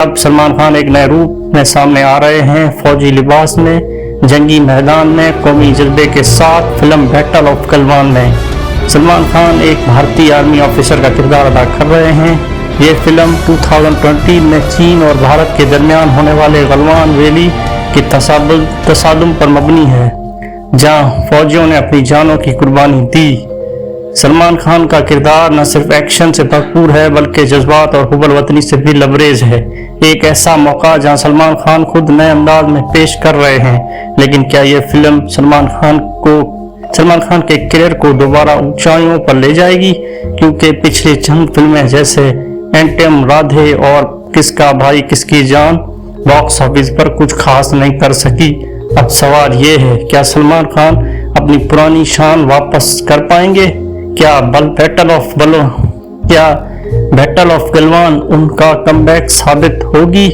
اب سلمان خان ایک نئے روپ میں سامنے آ رہے ہیں، فوجی لباس میں، جنگی میدان میں، قومی جذبے کے ساتھ فلم بیٹل آف گلوان میں سلمان خان ایک بھارتی آرمی آفیسر کا کردار ادا کر رہے ہیں۔ یہ فلم 2020 میں چین اور بھارت کے درمیان ہونے والے گلوان ویلی کے تصادم پر مبنی ہے، جہاں فوجیوں نے اپنی جانوں کی قربانی دی۔ سلمان خان کا کردار نہ صرف ایکشن سے بھرپور ہے بلکہ جذبات اور حب الوطنی سے بھی لبریز ہے۔ ایک ایسا موقع جہاں سلمان خان خود نئے انداز میں پیش کر رہے ہیں، لیکن کیا یہ فلم سلمان خان کے کیریئر کو دوبارہ اونچائیوں پر لے جائے گی؟ کیونکہ پچھلی چند فلمیں جیسے اینٹم، رادھے اور کس کا بھائی کس کی جان باکس آفس پر کچھ خاص نہیں کر سکی۔ اب سوال یہ ہے، کیا سلمان خان اپنی پرانی شان واپس کر پائیں گے؟ کیا بیٹل آف گلوان ان کا کم بیک ثابت ہوگی؟